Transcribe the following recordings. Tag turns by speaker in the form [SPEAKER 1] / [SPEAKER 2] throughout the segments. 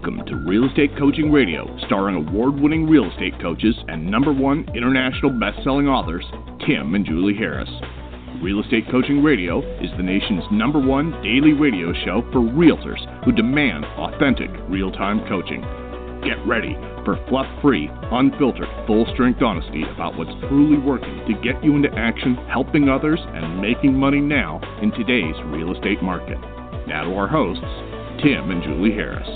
[SPEAKER 1] Welcome to Real Estate Coaching Radio, starring award-winning real estate coaches and #1 international best-selling authors, Tim and Julie Harris. Real Estate Coaching Radio is the nation's #1 daily radio show for realtors who demand authentic, real-time coaching. Get ready for fluff-free, unfiltered, full-strength honesty about what's truly working to get you into action, helping others, and making money now in today's real estate market. Now to our hosts, Tim and Julie Harris.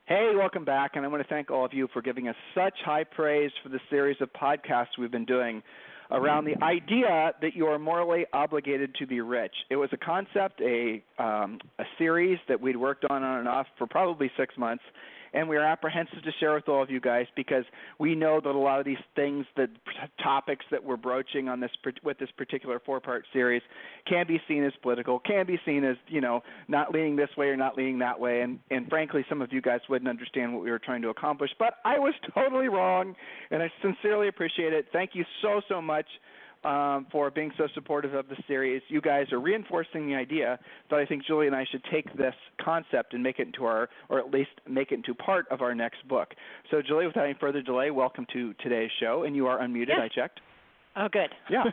[SPEAKER 2] Hey, welcome back, and I want to thank all of you for giving us such high praise for the series of podcasts we've been doing around the idea that you are morally obligated to be rich. It was a concept, a series that we'd worked on and off for probably 6 months, and we are apprehensive to share with all of you guys because we know that a lot of these things, the topics that we're broaching on this with this particular 4-part series can be seen as political, can be seen as, not leaning this way or not leaning that way, and frankly, some of you guys wouldn't understand what we were trying to accomplish, but I was totally wrong, and I sincerely appreciate it. Thank you so much for being so supportive of the series. You guys are reinforcing the idea that I think Julie and I should take this concept and make it into or at least make it into part of our next book. So, Julie, without any further delay, welcome to today's show, and you are unmuted.
[SPEAKER 3] Yes.
[SPEAKER 2] I checked.
[SPEAKER 3] Oh, good.
[SPEAKER 2] Yeah.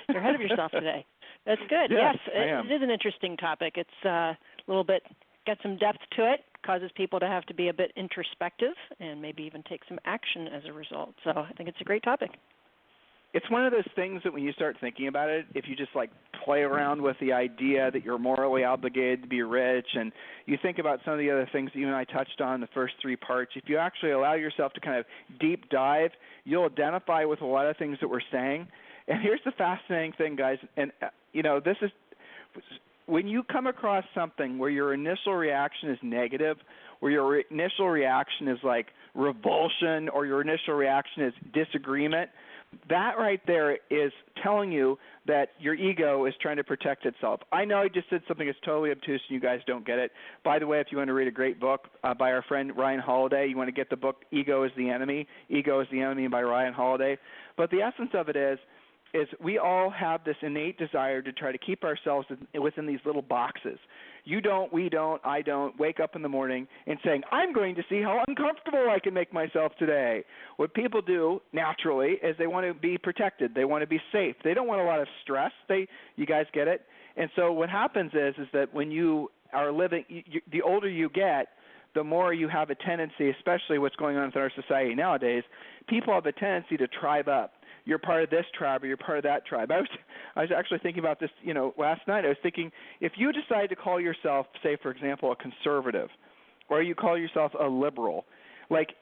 [SPEAKER 3] You're ahead of yourself today. That's good.
[SPEAKER 2] Yes,
[SPEAKER 3] it is an interesting topic. It's a little bit, got some depth to it, causes people to have to be a bit introspective and maybe even take some action as a result. So I think it's a great topic.
[SPEAKER 2] It's one of those things that when you start thinking about it, if you just play around with the idea that you're morally obligated to be rich, and you think about some of the other things that you and I touched on in the first 3 parts, if you actually allow yourself to kind of deep dive, you'll identify with a lot of things that we're saying. And here's the fascinating thing, guys, and this is when you come across something where your initial reaction is negative, where your initial reaction is like revulsion or your initial reaction is disagreement, that right there is telling you that your ego is trying to protect itself. I know I just said something that's totally obtuse and you guys don't get it. By the way, if you want to read a great book by our friend Ryan Holiday, you want to get the book Ego is the Enemy, Ego is the Enemy by Ryan Holiday. But the essence of it is we all have this innate desire to try to keep ourselves within these little boxes. You don't, we don't, I don't wake up in the morning and saying, I'm going to see how uncomfortable I can make myself today. What people do naturally is they want to be protected. They want to be safe. They don't want a lot of stress. You guys get it? And so what happens is that when you are living, the older you get, the more you have a tendency, especially what's going on in our society nowadays, people have a tendency to tribe up. You're part of this tribe or you're part of that tribe. I was actually thinking about this, last night. I was thinking if you decide to call yourself, say, for example, a conservative, or you call yourself a liberal,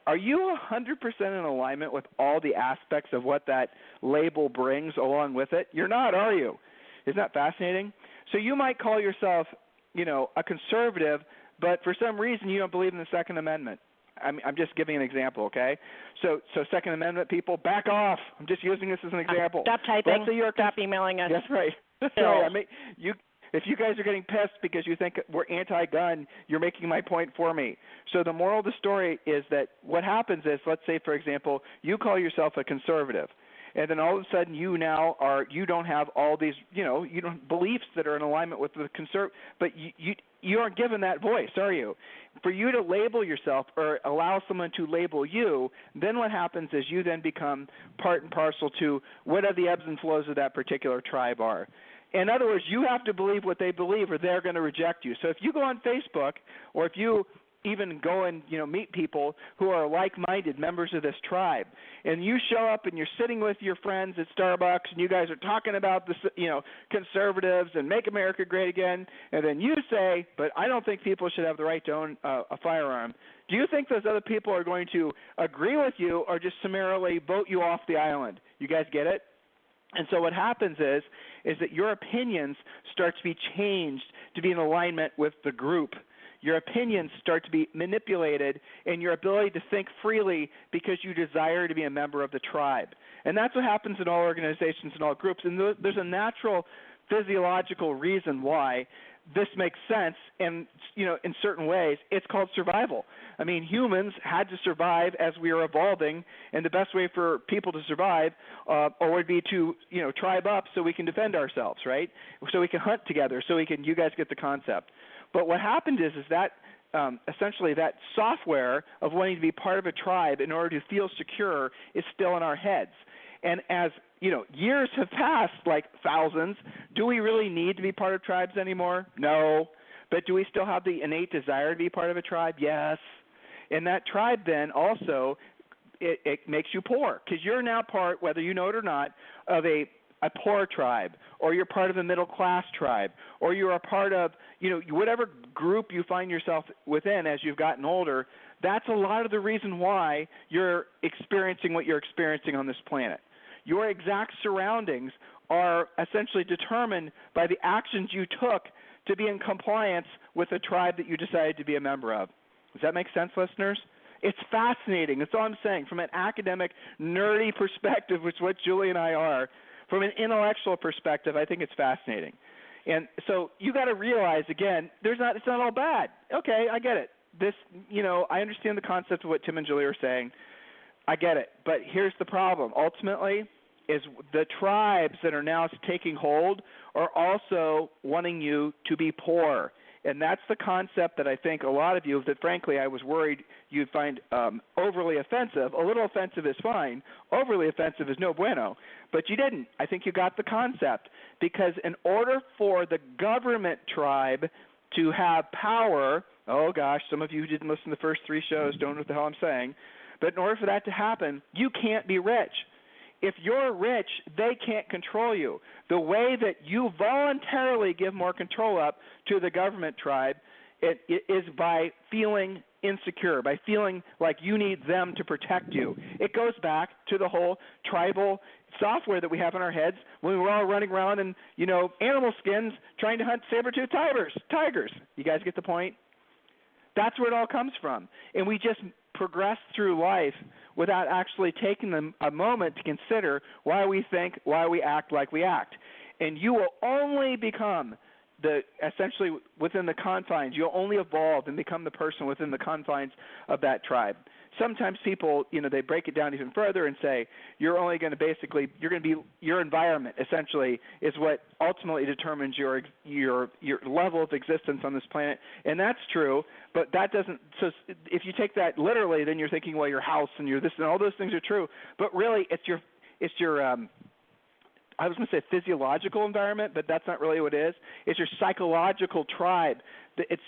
[SPEAKER 2] are you 100% in alignment with all the aspects of what that label brings along with it? You're not, are you? Isn't that fascinating? So you might call yourself, a conservative, but for some reason you don't believe in the Second Amendment. I'm just giving an example, okay? So Second Amendment people, back off. I'm just using this as an example.
[SPEAKER 3] Stop typing. Stop emailing us.
[SPEAKER 2] That's right. Sorry, if you guys are getting pissed because you think we're anti-gun, you're making my point for me. So the moral of the story is that what happens is, let's say, for example, you call yourself a conservative. And then all of a sudden you don't have all these, you don't beliefs that are in alignment with the but you aren't given that voice, are you? For you to label yourself or allow someone to label you, then what happens is you then become part and parcel to whatever the ebbs and flows of that particular tribe are. In other words, you have to believe what they believe or they're going to reject you. So if you go on Facebook or if you even go and meet people who are like-minded members of this tribe, and you show up and you're sitting with your friends at Starbucks and you guys are talking about the conservatives and make America great again, and then you say, but I don't think people should have the right to own a firearm. Do you think those other people are going to agree with you or just summarily vote you off the island? You guys get it? And so what happens is that your opinions start to be changed to be in alignment with the group. Your opinions start to be manipulated in your ability to think freely because you desire to be a member of the tribe. And that's what happens in all organizations and all groups. And there's a natural physiological reason why this makes sense, and in certain ways, it's called survival. I mean, humans had to survive as we were evolving, and the best way for people to survive would be to tribe up so we can defend ourselves, right? So we can hunt together, so we can. You guys get the concept. But what happened is that essentially that software of wanting to be part of a tribe in order to feel secure is still in our heads. And as years have passed, like thousands, do we really need to be part of tribes anymore? No. But do we still have the innate desire to be part of a tribe? Yes. And that tribe then also, it makes you poor, because you're now part, whether you know it or not, of a poor tribe, or you're part of a middle class tribe, or you're a part of whatever group you find yourself within as you've gotten older. That's a lot of the reason why you're experiencing what you're experiencing on this planet. Your exact surroundings are essentially determined by the actions you took to be in compliance with the tribe that you decided to be a member of. Does that make sense, listeners? It's fascinating. That's all I'm saying. From an academic, nerdy perspective, which is what Julie and I are, from an intellectual perspective, I think it's fascinating. And so you got to realize, again, it's not all bad. Okay, I get it. I understand the concept of what Tim and Julie are saying. I get it. But here's the problem. Ultimately, is the tribes that are now taking hold are also wanting you to be poor. And that's the concept that I think a lot of you, that frankly I was worried you'd find overly offensive. A little offensive is fine. Overly offensive is no bueno. But you didn't. I think you got the concept. Because in order for the government tribe to have power, oh gosh, some of you who didn't listen to the first 3 shows don't know what the hell I'm saying, but in order for that to happen, you can't be rich. If you're rich, they can't control you. The way that you voluntarily give more control up to the government tribe it is by feeling insecure, by feeling like you need them to protect you. It goes back to the whole tribal software that we have in our heads when we're all running around in, animal skins trying to hunt saber-toothed tigers. You guys get the point? That's where it all comes from. And we just progress through life without actually taking a moment to consider why we think, why we act like we act. And you will only become essentially within the confines, you'll only evolve and become the person within the confines of that tribe. Sometimes people, they break it down even further and say you're only going to your environment essentially is what ultimately determines your level of existence on this planet, and that's true. But that doesn't. So if you take that literally, then you're thinking, well, your house and your this and all those things are true. But really, it's your I was going to say physiological environment, but that's not really what it is. It's your psychological tribe. It's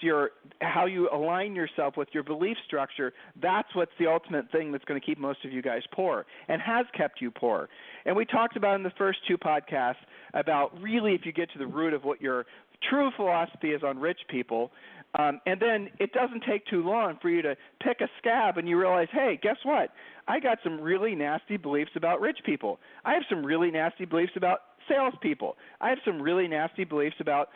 [SPEAKER 2] how you align yourself with your belief structure. That's what's the ultimate thing that's going to keep most of you guys poor and has kept you poor. And we talked about in the first 2 podcasts about really if you get to the root of what your true philosophy is on rich people, and then it doesn't take too long for you to pick a scab and you realize, hey, guess what? I got some really nasty beliefs about rich people. I have some really nasty beliefs about salespeople. I have some really nasty beliefs about,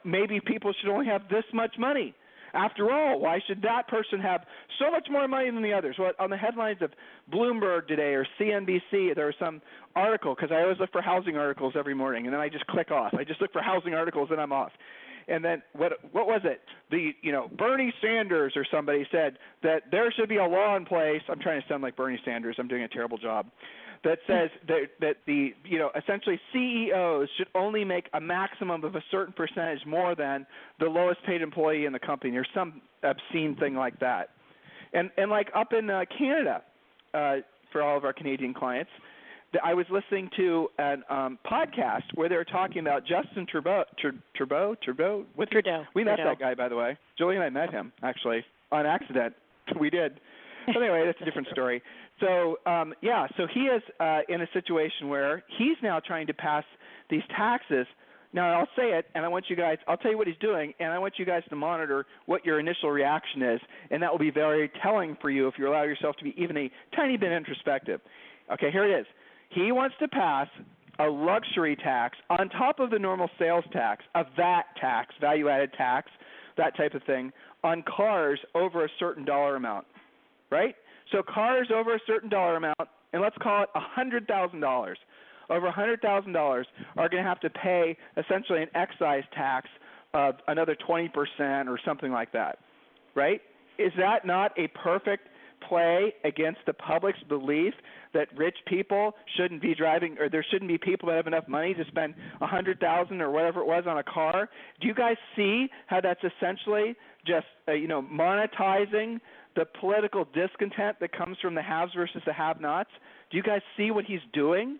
[SPEAKER 2] maybe people should only have this much money. After all, why should that person have so much more money than the others? Well, on the headlines of Bloomberg today or CNBC, there was some article, because I always look for housing articles every morning, and then I just click off. I just look for housing articles, and I'm off. And then what was it? Bernie Sanders or somebody said that there should be a law in place. I'm trying to sound like Bernie Sanders. I'm doing a terrible job. That says that essentially CEOs should only make a maximum of a certain percentage more than the lowest paid employee in the company. There's some obscene thing like that. And like up in Canada, for all of our Canadian clients, I was listening to a podcast where they were talking about Justin Trudeau. Trudeau. We met that guy, by the way. Julie and I met him, actually, on accident. We did. Anyway, that's a different story. So, so he is in a situation where he's now trying to pass these taxes. Now, I'll say it, and I'll tell you what he's doing, and I want you guys to monitor what your initial reaction is, and that will be very telling for you if you allow yourself to be even a tiny bit introspective. Okay, here it is. He wants to pass a luxury tax on top of the normal sales tax, a VAT tax, value-added tax, that type of thing, on cars over a certain dollar amount, right? So cars over a certain dollar amount, and let's call it $100,000, over $100,000 are going to have to pay essentially an excise tax of another 20% or something like that, right? Is that not a perfect play against the public's belief that rich people shouldn't be driving, or there shouldn't be people that have enough money to spend $100,000 or whatever it was on a car? Do you guys see how that's essentially just monetizing the political discontent that comes from the haves versus the have-nots? Do you guys see what he's doing?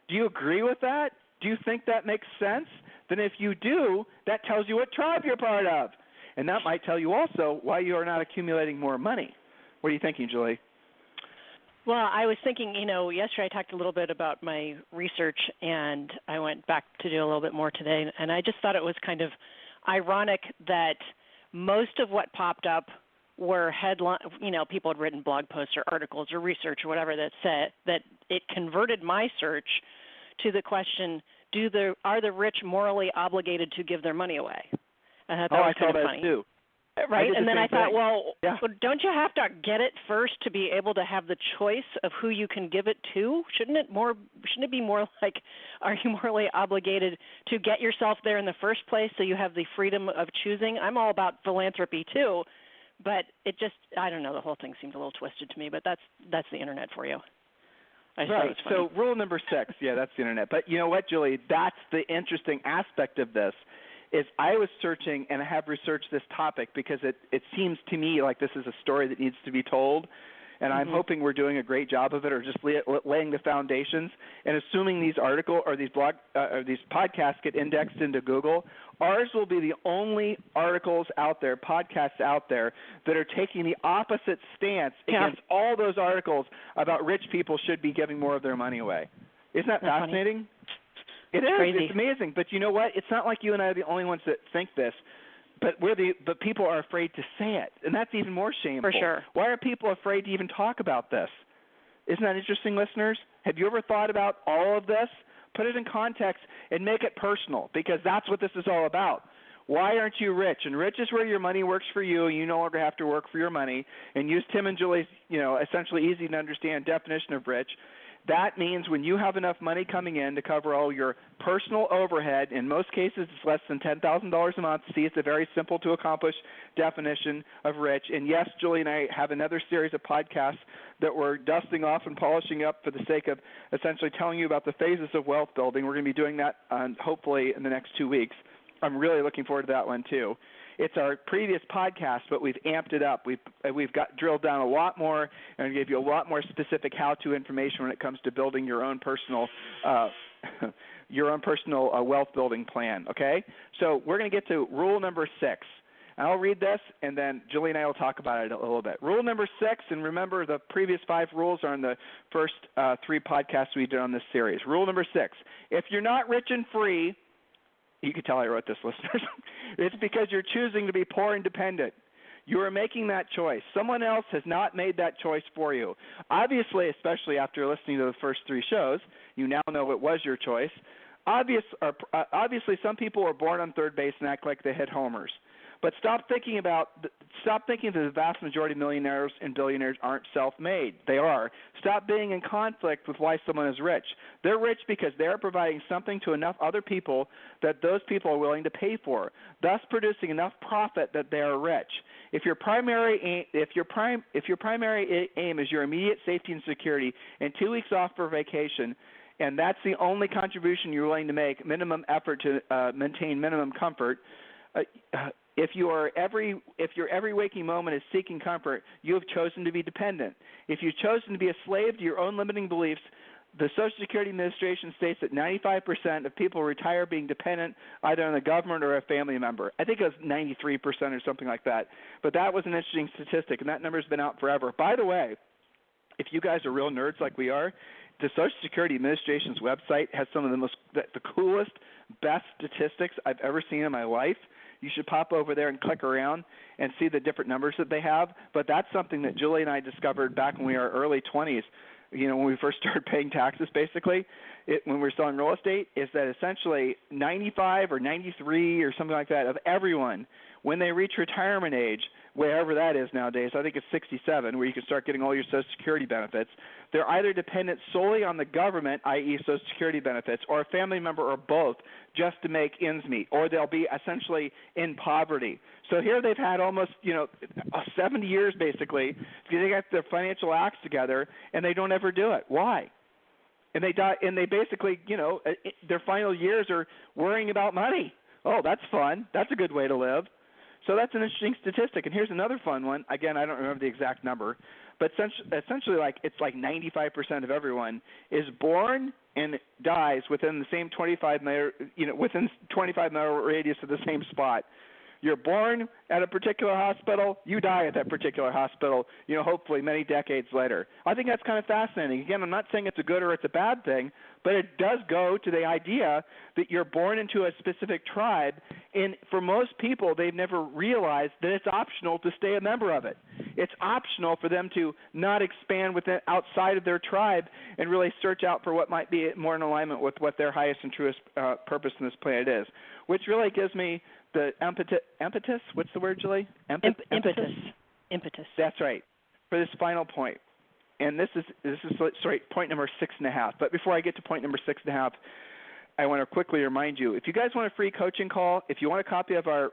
[SPEAKER 2] Do you agree with that? Do you think that makes sense? Then if you do, that tells you what tribe you're part of. And that might tell you also why you are not accumulating more money. What are you thinking, Julie?
[SPEAKER 3] Well, I was thinking, yesterday I talked a little bit about my research, and I went back to do a little bit more today, and I just thought it was kind of ironic that most of what popped up were headline, people had written blog posts or articles or research or whatever that said that it converted my search to the question, are the rich morally obligated to give their money away? I thought that was kind of funny.
[SPEAKER 2] Too.
[SPEAKER 3] Right, and then I thought,
[SPEAKER 2] yeah.
[SPEAKER 3] Don't you have to get it first to be able to have the choice of who you can give it to? Shouldn't it be more like, are you morally obligated to get yourself there in the first place so you have the freedom of choosing? I'm all about philanthropy too, but it just, I don't know, the whole thing seemed a little twisted to me, but that's the internet for you.
[SPEAKER 2] Right, so rule number 6, yeah, that's the internet. But you know what, Julie, that's the interesting aspect of this. Is I was searching, and I have researched this topic because it seems to me like this is a story that needs to be told, and I'm hoping we're doing a great job of it, or just laying the foundations. And assuming these article or these blog or these podcasts get indexed into Google, ours will be the only articles out there, podcasts out there, that are taking the opposite stance against all those articles about rich people should be giving more of their money away. Isn't that fascinating? Funny. It is.
[SPEAKER 3] Crazy.
[SPEAKER 2] It's amazing. But you know what? It's not like you and I are the only ones that think this. But but people are afraid to say it, and that's even more shameful.
[SPEAKER 3] For sure.
[SPEAKER 2] Why are people afraid to even talk about this? Isn't that interesting, listeners? Have you ever thought about all of this? Put it in context and make it personal, because that's what this is all about. Why aren't you rich? And rich is where your money works for you, and you no longer have to work for your money. And use Tim and Julie's, essentially easy to understand definition of rich. That means when you have enough money coming in to cover all your personal overhead, in most cases it's less than $10,000 a month. See, it's a very simple to accomplish definition of rich. And yes, Julie and I have another series of podcasts that we're dusting off and polishing up for the sake of essentially telling you about the phases of wealth building. We're going to be doing that hopefully in the next 2 weeks. I'm really looking forward to that one too. It's our previous podcast, but we've amped it up. We've got drilled down a lot more and gave you a lot more specific how-to information when it comes to building your own personal wealth building plan. Okay, so we're going to get to rule number 6. And I'll read this, and then Julie and I will talk about it a little bit. Rule number 6, and remember the previous 5 rules are in the first 3 podcasts we did on this series. Rule number 6: if you're not rich and free, you can tell I wrote this, listeners. It's because you're choosing to be poor and dependent. You are making that choice. Someone else has not made that choice for you. Obviously, especially after listening to the first 3 shows, you now know it was your choice. Obviously, some people are born on third base and act like they hit homers. But stop thinking that the vast majority of millionaires and billionaires aren't self-made. They are. Stop being in conflict with why someone is rich. They're rich because they are providing something to enough other people that those people are willing to pay for, thus producing enough profit that they are rich. If your primary aim is your immediate safety and security and 2 weeks off for vacation, and that's the only contribution you're willing to make, minimum effort to maintain minimum comfort, if your every waking moment is seeking comfort, you have chosen to be dependent. If you've chosen to be a slave to your own limiting beliefs, the Social Security Administration states that 95% of people retire being dependent either on the government or a family member. I think it was 93% or something like that. But that was an interesting statistic, and that number's been out forever. By the way, if you guys are real nerds like we are, the Social Security Administration's website has some of the coolest, best statistics I've ever seen in my life. You should pop over there and click around and see the different numbers that they have. But that's something that Julie and I discovered back when we were early 20s, when we first started paying taxes, basically, when we were selling real estate, is that essentially 95 or 93 or something like that of everyone when they reach retirement age, wherever that is nowadays, I think it's 67, where you can start getting all your Social Security benefits, they're either dependent solely on the government, i.e. Social Security benefits, or a family member or both just to make ends meet, or they'll be essentially in poverty. So here they've had almost, 70 years basically, because they got their financial acts together, and they don't ever do it. Why? And they die, and they basically, their final years are worrying about money. Oh, that's fun. That's a good way to live. So that's an interesting statistic. And here's another fun one. Again, I don't remember the exact number, but essentially, it's like 95% of everyone is born and dies within the same 25-mile radius of the same spot. You're born at a particular hospital, you die at that particular hospital, hopefully many decades later. I think that's kind of fascinating. Again, I'm not saying it's a good or it's a bad thing, but it does go to the idea that you're born into a specific tribe, and for most people, they've never realized that it's optional to stay a member of it. It's optional for them to not expand outside of their tribe and really search out for what might be more in alignment with what their highest and truest purpose on this planet is, which really gives me the impetus. What's the word, Julie?
[SPEAKER 3] Impetus.
[SPEAKER 2] That's right. For this final point, and this is point number 6.5. But before I get to point number 6.5, I want to quickly remind you: if you guys want a free coaching call, if you want a copy of our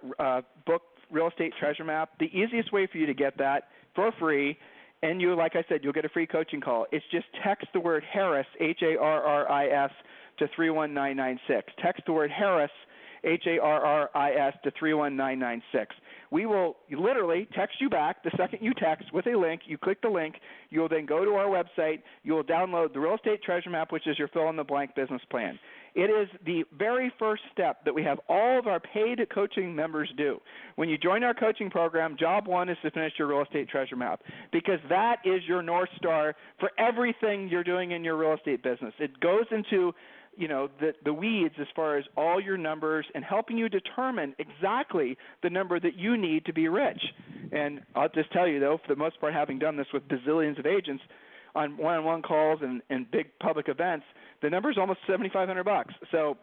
[SPEAKER 2] book, Real Estate Treasure Map, the easiest way for you to get that for free, and like I said, you'll get a free coaching call. It's just text the word Harris, Harris, to 31996. Text the word Harris, Harris, to 31996. We will literally text you back the second you text with a link. You click the link. You will then go to our website. You will download the Real Estate Treasure Map, which is your fill-in-the-blank business plan. It is the very first step that we have all of our paid coaching members do. When you join our coaching program, job one is to finish your Real Estate Treasure Map, because that is your North Star for everything you're doing in your real estate business. It goes into the weeds as far as all your numbers and helping you determine exactly the number that you need to be rich. And I'll just tell you, though, for the most part, having done this with bazillions of agents on one-on-one calls and big public events, the number is almost $7,500. So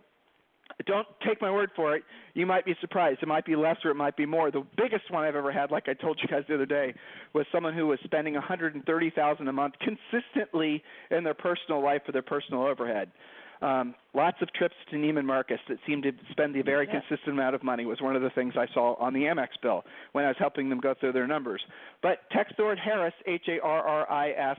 [SPEAKER 2] don't take my word for it. You might be surprised. It might be less or it might be more. The biggest one I've ever had, like I told you guys the other day, was someone who was spending $130,000 a month consistently in their personal life for their personal overhead. Lots of trips to Neiman Marcus that seemed to spend a very consistent amount of money was one of the things I saw on the Amex bill when I was helping them go through their numbers. But text the word Harris, Harris,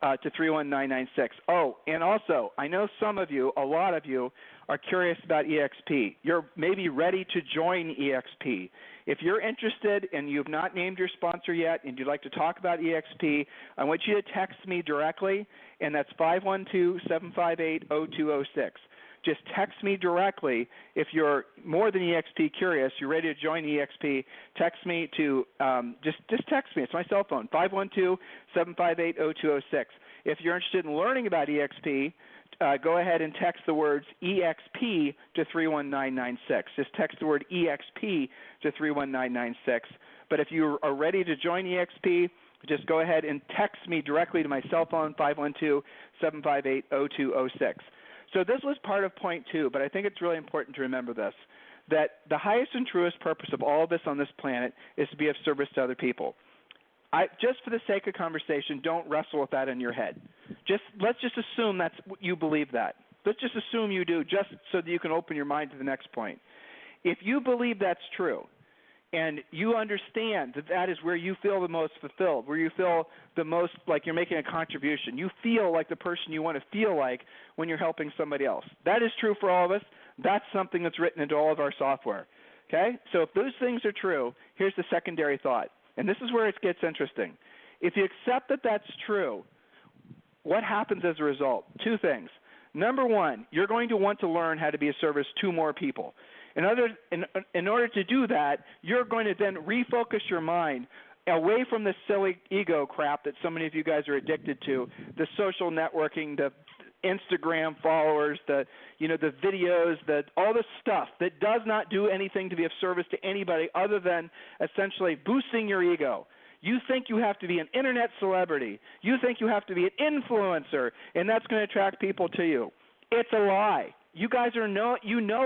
[SPEAKER 2] to 31996. Oh, and also, I know some of you, a lot of you, are curious about EXP. You're maybe ready to join EXP. If you're interested and you've not named your sponsor yet and you'd like to talk about EXP, I want you to text me directly, and that's 512-758-0206. Just text me directly if you're more than EXP curious, you're ready to join EXP. Text me to just text me. It's my cell phone, 512-758-0206. If you're interested in learning about EXP, go ahead and text the words EXP to 31996. Just text the word EXP to 31996. But if you are ready to join EXP, just go ahead and text me directly to my cell phone, 512-758-0206. So this was part of point 2, but I think it's really important to remember this, that the highest and truest purpose of all of us on this planet is to be of service to other people. Just for the sake of conversation, don't wrestle with that in your head. Let's just assume you believe that. Let's just assume you do, just so that you can open your mind to the next point. If you believe that's true, and you understand that that is where you feel the most fulfilled, where you feel the most like you're making a contribution, you feel like the person you want to feel like when you're helping somebody else. That is true for all of us. That's something that's written into all of our software. Okay? So if those things are true, here's the secondary thought. And this is where it gets interesting. If you accept that that's true, what happens as a result? 2 things. Number 1, you're going to want to learn how to be of service to more people. In order to do that, you're going to then refocus your mind away from the silly ego crap that so many of you guys are addicted to, the social networking, the Instagram followers, the videos, all the stuff that does not do anything to be of service to anybody other than essentially boosting your ego. You think you have to be an internet celebrity. You think you have to be an influencer, and that's going to attract people to you. It's a lie. You guys you know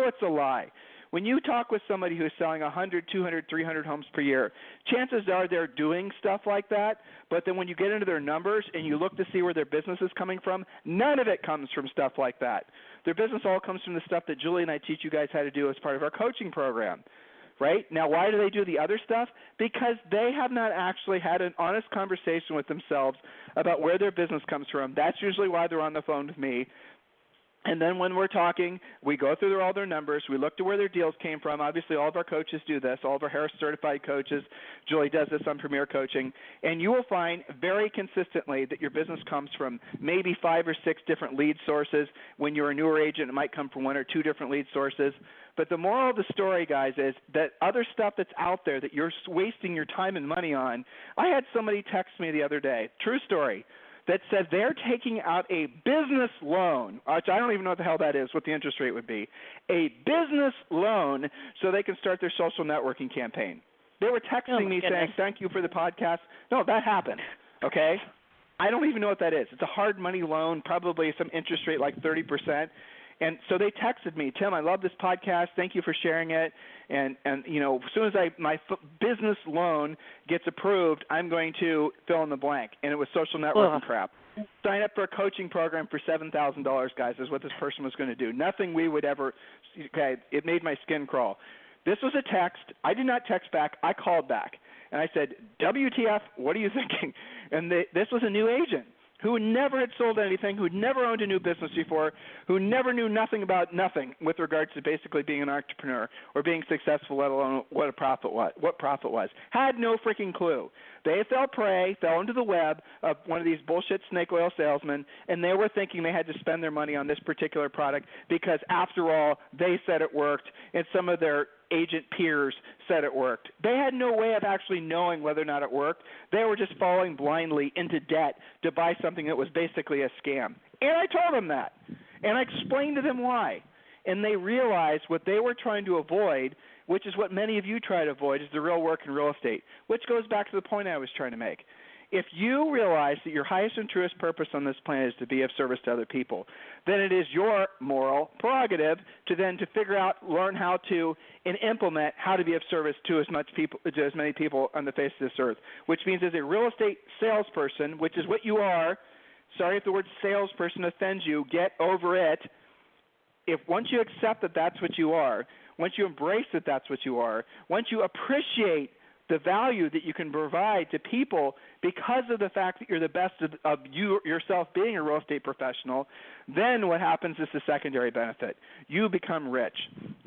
[SPEAKER 2] it's a lie. When you talk with somebody who's selling 100, 200, 300 homes per year, chances are they're doing stuff like that, but then when you get into their numbers and you look to see where their business is coming from, none of it comes from stuff like that. Their business all comes from the stuff that Julie and I teach you guys how to do as part of our coaching program. Right? Now, why do they do the other stuff? Because they have not actually had an honest conversation with themselves about where their business comes from. That's usually why they're on the phone with me. And then when we're talking, we go through all their numbers. We look to where their deals came from. Obviously, all of our coaches do this, all of our Harris certified coaches. Julie does this on Premier Coaching. And you will find very consistently that your business comes from maybe 5 or 6 different lead sources. When you're a newer agent, it might come from 1 or 2 different lead sources. But the moral of the story, guys, is that other stuff that's out there that you're wasting your time and money on. I had somebody text me the other day, true story, that said they're taking out a business loan, which I don't even know what the hell that is, what the interest rate would be, a business loan so they can start their social networking campaign. They were texting me saying, thank you for the podcast. No, that happened, okay? I don't even know what that is. It's a hard money loan, probably some interest rate like 30%. And so they texted me, Tim, I love this podcast. Thank you for sharing it. And you know, as soon as my business loan gets approved, I'm going to fill in the blank. And it was social networking crap. Sign up for a coaching program for $7,000, guys, is what this person was going to do. Nothing we would ever – okay, it made my skin crawl. This was a text. I did not text back. I called back. And I said, WTF, what are you thinking? And this was a new agent who never had sold anything, who never owned a new business before, who never knew nothing about nothing with regards to basically being an entrepreneur or being successful, let alone what profit was. Had no freaking clue. They fell prey, fell into the web of one of these bullshit snake oil salesmen, and they were thinking they had to spend their money on this particular product because, after all, they said it worked, and some of their agent peers said it worked. They had no way of actually knowing whether or not it worked. They were just falling blindly into debt to buy something that was basically a scam. And I told them that, and I explained to them why. And they realized what they were trying to avoid, which is what many of you try to avoid, is the real work in real estate, which goes back to the point I was trying to make. If you realize that your highest and truest purpose on this planet is to be of service to other people, then it is your moral prerogative to figure out, learn how to, and implement how to be of service to as many people on the face of this earth, which means as a real estate salesperson, which is what you are, sorry if the word salesperson offends you, get over it. If once you accept that that's what you are, once you embrace that that's what you are, once you appreciate the value that you can provide to people because of the fact that you're the best of you yourself being a real estate professional, then what happens is the secondary benefit. You become rich.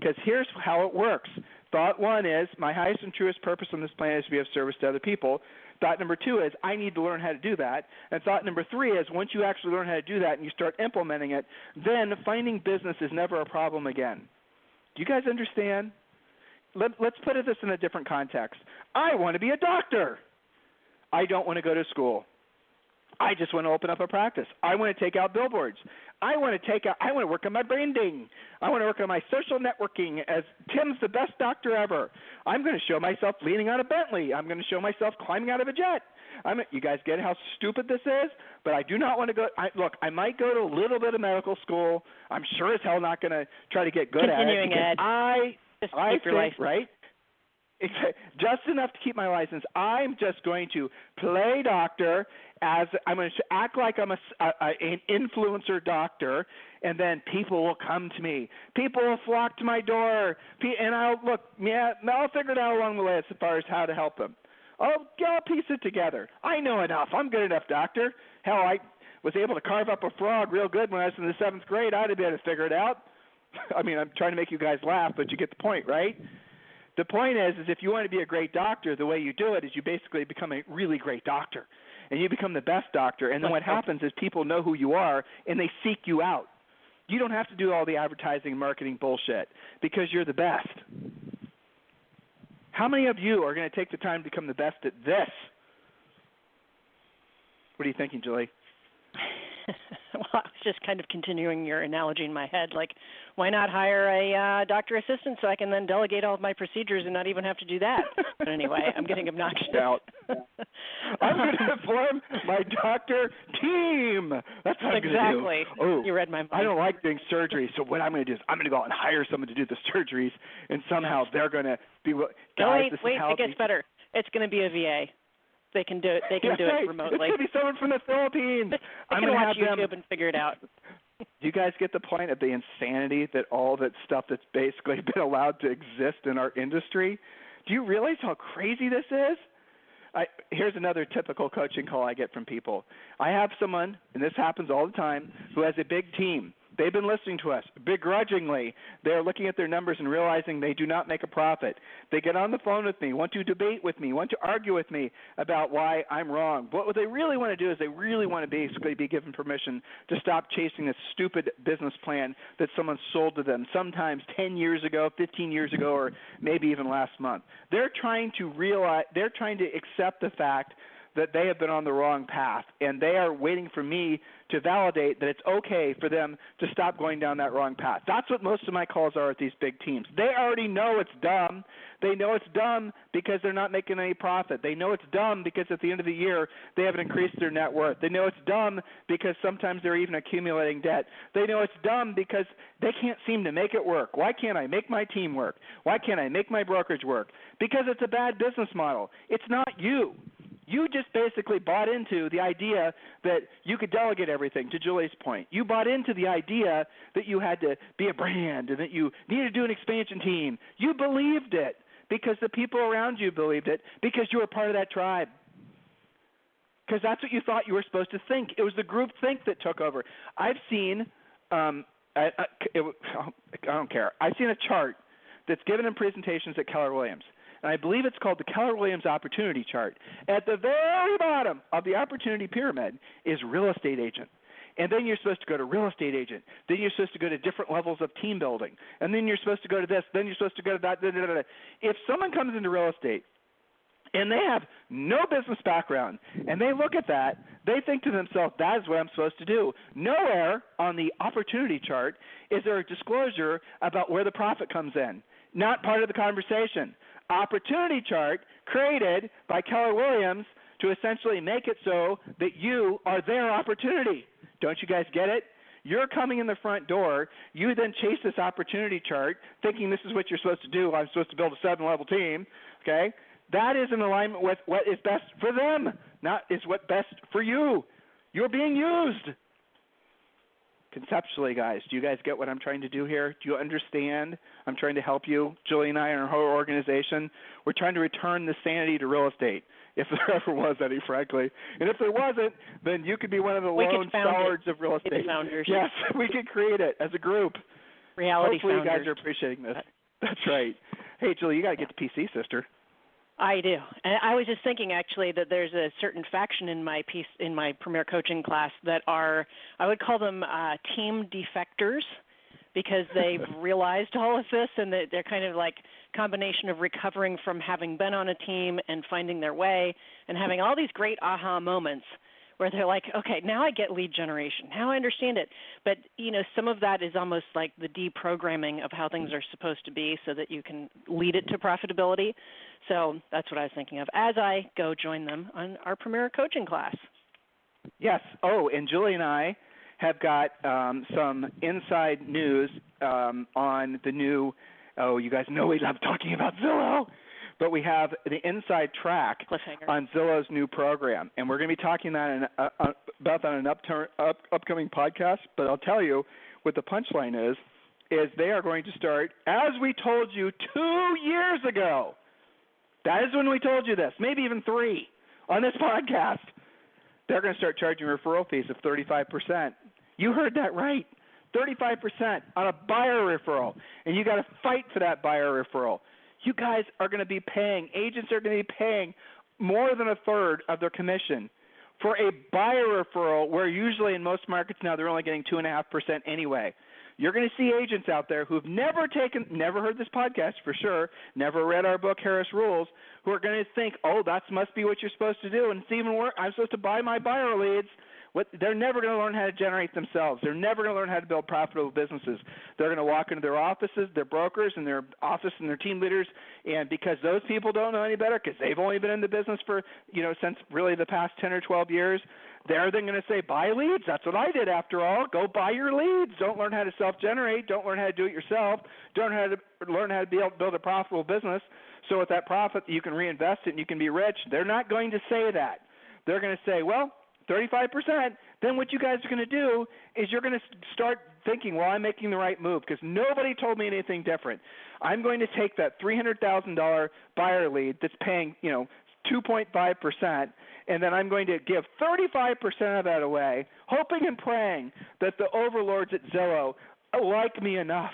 [SPEAKER 2] Because here's how it works. Thought 1 is, my highest and truest purpose on this planet is to be of service to other people. Thought number 2 is, I need to learn how to do that. And thought number 3 is, once you actually learn how to do that and you start implementing it, then finding business is never a problem again. Do you guys understand? Let's put this in a different context. I want to be a doctor. I don't want to go to school. I just want to open up a practice. I want to take out billboards. I want to work on my branding. I want to work on my social networking as Tim's the best doctor ever. I'm going to show myself leaning on a Bentley. I'm going to show myself climbing out of a jet. You guys get how stupid this is? But I do not want to go. Look, I might go to a little bit of medical school. I'm sure as hell not going to try to get good
[SPEAKER 3] Continuing
[SPEAKER 2] at it.
[SPEAKER 3] Just
[SPEAKER 2] I
[SPEAKER 3] keep your license.
[SPEAKER 2] Right? Just enough to keep my license. I'm just going to play doctor as I'm going to act like I'm an influencer doctor, and then people will come to me. People will flock to my door, and I'll figure it out along the way as far as how to help them. I'll piece it together. I know enough. I'm good enough, doctor. Hell, I was able to carve up a frog real good when I was in the 7th grade. I'd have been able to figure it out. I mean, I'm trying to make you guys laugh, but you get the point, right? The point is if you want to be a great doctor, the way you do it is you basically become a really great doctor, and you become the best doctor. And then what happens is people know who you are, and they seek you out. You don't have to do all the advertising and marketing bullshit because you're the best. How many of you are going to take the time to become the best at this? What are you thinking, Julie?
[SPEAKER 3] Well, I was just kind of continuing your analogy in my head. Like, why not hire a doctor assistant so I can then delegate all of my procedures and not even have to do that? But anyway, I'm getting obnoxious.
[SPEAKER 2] I'm going to form my doctor team. That's what I'm going to do.
[SPEAKER 3] Exactly.
[SPEAKER 2] Oh,
[SPEAKER 3] you read my mind.
[SPEAKER 2] I don't like doing surgery, so what I'm going to do is I'm going to go out and hire someone to do the surgeries, and somehow they're going to be guys.
[SPEAKER 3] Wait, it gets better. It's going to be a VA. They can do it. They can do
[SPEAKER 2] right.
[SPEAKER 3] it remotely.
[SPEAKER 2] It's going to be someone from the Philippines.
[SPEAKER 3] I'm
[SPEAKER 2] going to
[SPEAKER 3] watch
[SPEAKER 2] have
[SPEAKER 3] YouTube and figure it out.
[SPEAKER 2] Do you guys get the point of the insanity that all that stuff that's basically been allowed to exist in our industry? Do you realize how crazy this is? Here's another typical coaching call I get from people. I have someone, and this happens all the time, who has a big team. They've been listening to us begrudgingly. They're looking at their numbers and realizing they do not make a profit. They get on the phone with me, want to debate with me, want to argue with me about why I'm wrong. But what they really want to do is they really want to basically be given permission to stop chasing this stupid business plan that someone sold to them sometimes 10 years ago, 15 years ago, or maybe even last month. They're trying to accept the fact that they have been on the wrong path, and they are waiting for me to validate that it's okay for them to stop going down that wrong path. That's what most of my calls are at these big teams. They already know it's dumb. They know it's dumb because they're not making any profit. They know it's dumb because at the end of the year they haven't increased their net worth. They know it's dumb because sometimes they're even accumulating debt. They know it's dumb because they can't seem to make it work. Why can't I make my team work? Why can't I make my brokerage work? Because it's a bad business model. It's not you. You just basically bought into the idea that you could delegate everything, to Julie's point. You bought into the idea that you had to be a brand and that you needed to do an expansion team. You believed it because the people around you believed it because you were part of that tribe. Because that's what you thought you were supposed to think. It was the group think that took over. I've seen I don't care. I've seen a chart that's given in presentations at Keller Williams. And I believe it's called the Keller Williams Opportunity Chart. At the very bottom of the opportunity pyramid is real estate agent. And then you're supposed to go to real estate agent. Then you're supposed to go to different levels of team building. And then you're supposed to go to this. Then you're supposed to go to that. If someone comes into real estate and they have no business background and they look at that, they think to themselves, that is what I'm supposed to do. Nowhere on the opportunity chart is there a disclosure about where the profit comes in. Not part of the conversation. Opportunity chart created by Keller Williams to essentially make it so that you are their opportunity. Don't you guys get it? You're coming in the front door. You then chase this opportunity chart thinking this is what you're supposed to do. I'm supposed to build a 7-level team. Okay? That is in alignment with what is best for them, not is what best for you. You're being used. Conceptually, guys, do you guys get what I'm trying to do here? Do you understand? I'm trying to help you. Julie and I and our whole organization, we're trying to return the sanity to real estate, if there ever was any, frankly. And if there wasn't, then you could be one of the lone stalwarts of real estate.
[SPEAKER 3] Founders.
[SPEAKER 2] Yes, we could create it as a group.
[SPEAKER 3] Reality
[SPEAKER 2] Hopefully
[SPEAKER 3] founders.
[SPEAKER 2] you guys are appreciating this. That's right. Hey, Julie, you got to get to PC, sister.
[SPEAKER 3] I do. And I was just thinking actually that there's a certain faction in my Premier Coaching class that are, I would call them team defectors, because they've realized all of this and they're kind of like combination of recovering from having been on a team and finding their way and having all these great aha moments where they're like, okay, now I get lead generation. Now I understand it. But, some of that is almost like the deprogramming of how things are supposed to be so that you can lead it to profitability. So that's what I was thinking of as I go join them on our Premier Coaching class.
[SPEAKER 2] Yes. Oh, and Julie and I have got some inside news on the new, you guys know we love talking about Zillow. But we have the inside track on Zillow's new program, and we're going to be talking about that on an upcoming podcast. But I'll tell you what the punchline is they are going to start, as we told you 2 years ago. That is when we told you this, maybe even 3 on this podcast. They're going to start charging referral fees of 35%. You heard that right, 35% on a buyer referral, and you got to fight for that buyer referral. You guys are going to be paying, agents are going to be paying more than a third of their commission for a buyer referral, where usually in most markets now they're only getting 2.5% anyway. You're going to see agents out there who've never heard this podcast for sure, never read our book, Harris Rules, who are going to think, oh, that must be what you're supposed to do. And it's even worse. I'm supposed to buy my buyer leads They're never going to learn how to generate themselves. They're never going to learn how to build profitable businesses. They're going to walk into their offices, their brokers, and their office and their team leaders, and because those people don't know any better, because they've only been in the business for, since really the past 10 or 12 years, they're then going to say, buy leads. That's what I did after all. Go buy your leads. Don't learn how to self-generate. Don't learn how to do it yourself. Don't learn how to be able to build a profitable business. So with that profit, you can reinvest it and you can be rich. They're not going to say that. They're going to say, well, 35%. Then what you guys are going to do is you're going to start thinking, well, I'm making the right move because nobody told me anything different. I'm going to take that $300,000 buyer lead that's paying, 2.5%, and then I'm going to give 35% of that away, hoping and praying that the overlords at Zillow like me enough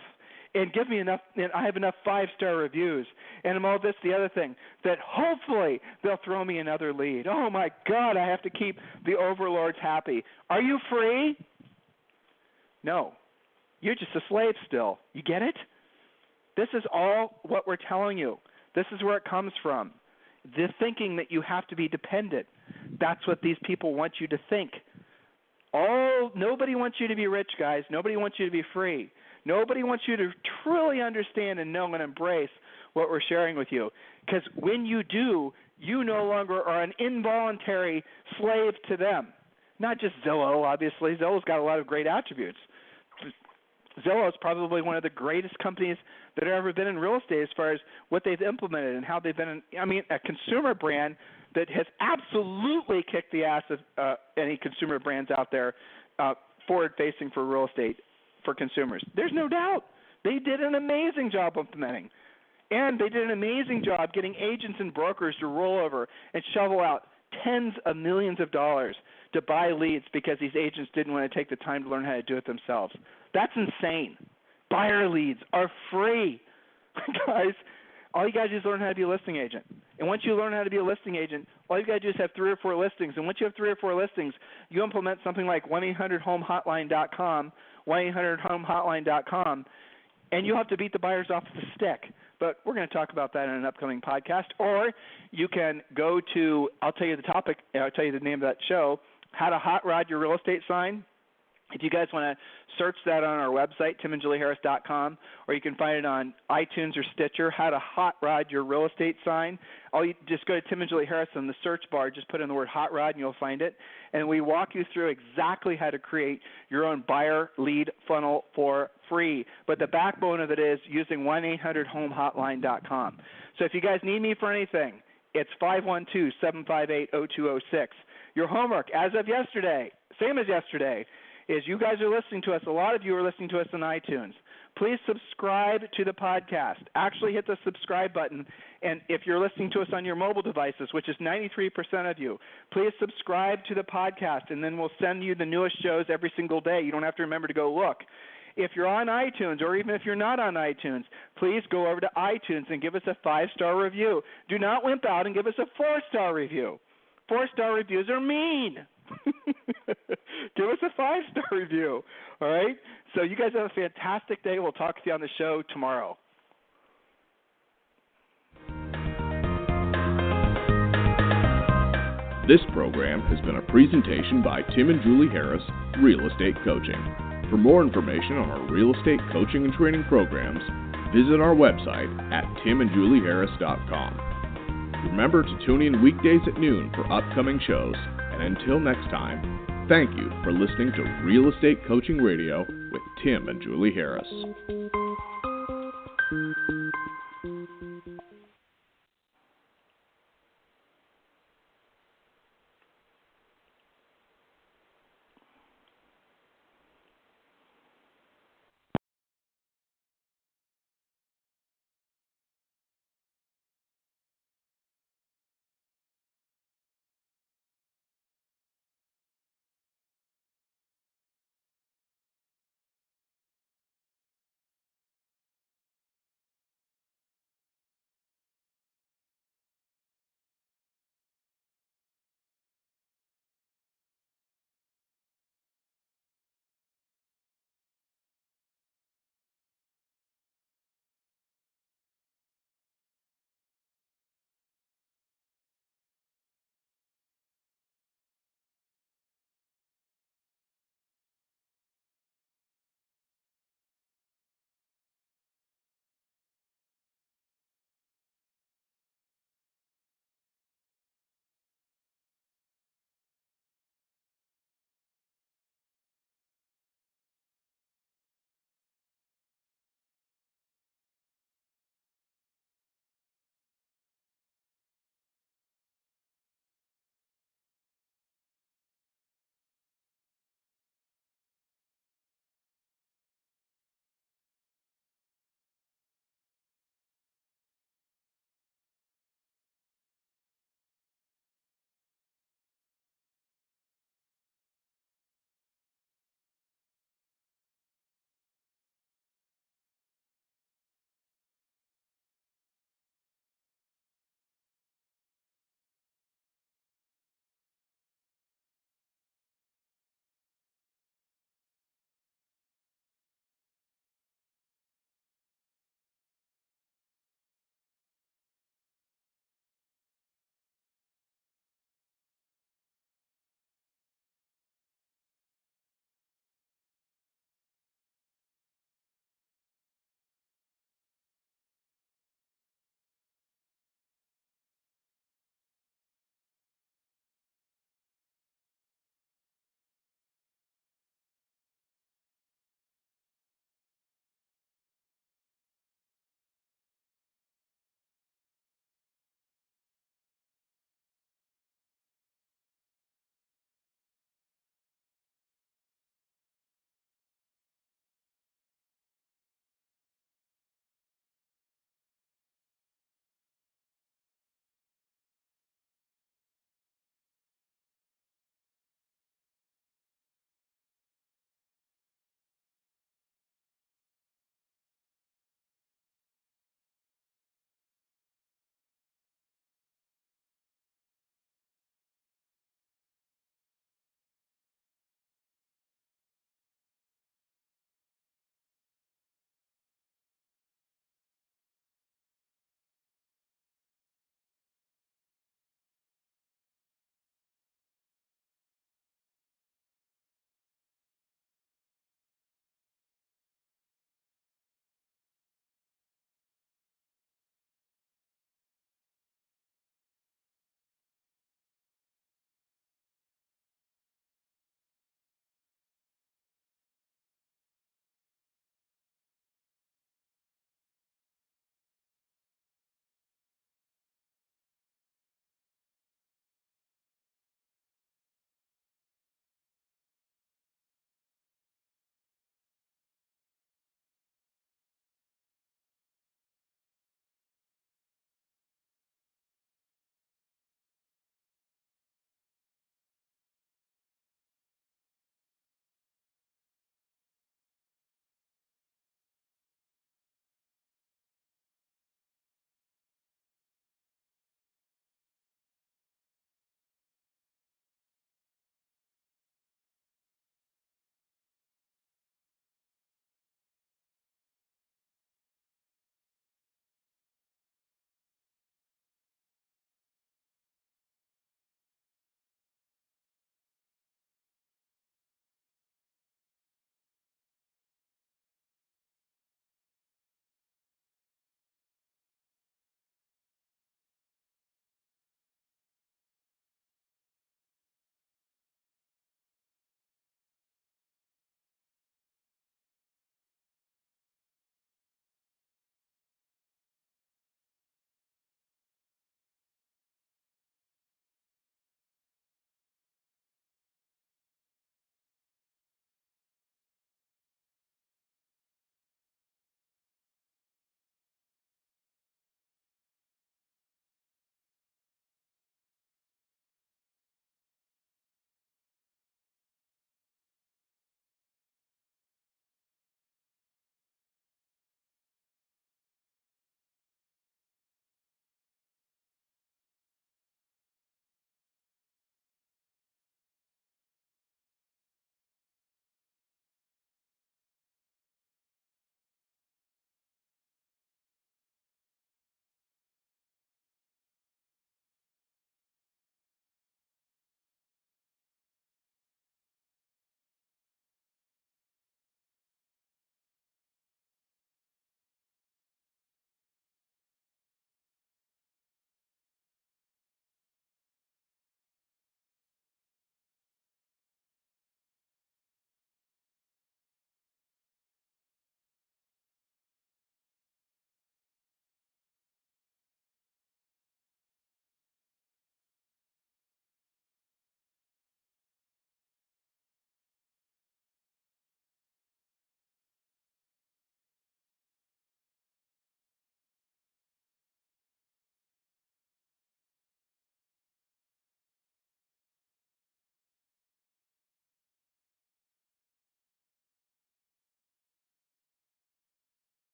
[SPEAKER 2] and give me enough, and I have enough 5-star reviews, and all this, the other thing, that hopefully they'll throw me another lead. Oh, my God, I have to keep the overlords happy. Are you free? No. You're just a slave still. You get it? This is all what we're telling you. This is where it comes from. The thinking that you have to be dependent. That's what these people want you to think. Nobody wants you to be rich, guys. Nobody wants you to be free. Nobody wants you to truly understand and know and embrace what we're sharing with you. Because when you do, you no longer are an involuntary slave to them. Not just Zillow, obviously. Zillow's got a lot of great attributes. Zillow is probably one of the greatest companies that have ever been in real estate as far as what they've implemented and how they've been a consumer brand that has absolutely kicked the ass of any consumer brands out there forward-facing for real estate for consumers. There's no doubt. They did an amazing job implementing. And they did an amazing job getting agents and brokers to roll over and shovel out tens of millions of dollars to buy leads because these agents didn't want to take the time to learn how to do it themselves. That's insane. Buyer leads are free. Guys, all you got to do is learn how to be a listing agent. And once you learn how to be a listing agent, all you got to do is have 3 or 4 listings. And once you have 3 or 4 listings, you implement something like 1-800-HOME-HOTLINE.com, 1-800-HOME-HOTLINE.com, and you'll have to beat the buyers off with a stick. But we're going to talk about that in an upcoming podcast. Or you can go to, I'll tell you the topic, I'll tell you the name of that show, How to Hot Rod Your Real Estate Sign. If you guys want to search that on our website, timandjulieharris.com, or you can find it on iTunes or Stitcher, How to Hot Rod Your Real Estate Sign. Just go to Tim and Julie Harris in the search bar, just put in the word hot rod and you'll find it. And we walk you through exactly how to create your own buyer lead funnel for free. But the backbone of it is using 1-800-HOME-HOTLINE.com. So if you guys need me for anything, it's 512-758-0206. Your homework, as of yesterday, same as yesterday, is you guys are listening to us. A lot of you are listening to us on iTunes. Please subscribe to the podcast. Actually hit the subscribe button. And if you're listening to us on your mobile devices, which is 93% of you, please subscribe to the podcast, and then we'll send you the newest shows every single day. You don't have to remember to go look. If you're on iTunes, or even if you're not on iTunes, please go over to iTunes and give us a 5-star review. Do not wimp out and give us a 4-star review. 4-star reviews are mean. Give us a 5-star review, all right? So you guys have a fantastic day. We'll talk to you on the show tomorrow.
[SPEAKER 1] This program has been a presentation by Tim and Julie Harris, Real Estate Coaching. For more information on our real estate coaching and training programs, visit our website at timandjulieharris.com. Remember to tune in weekdays at noon for upcoming shows. And until next time, thank you for listening to Real Estate Coaching Radio with Tim and Julie Harris.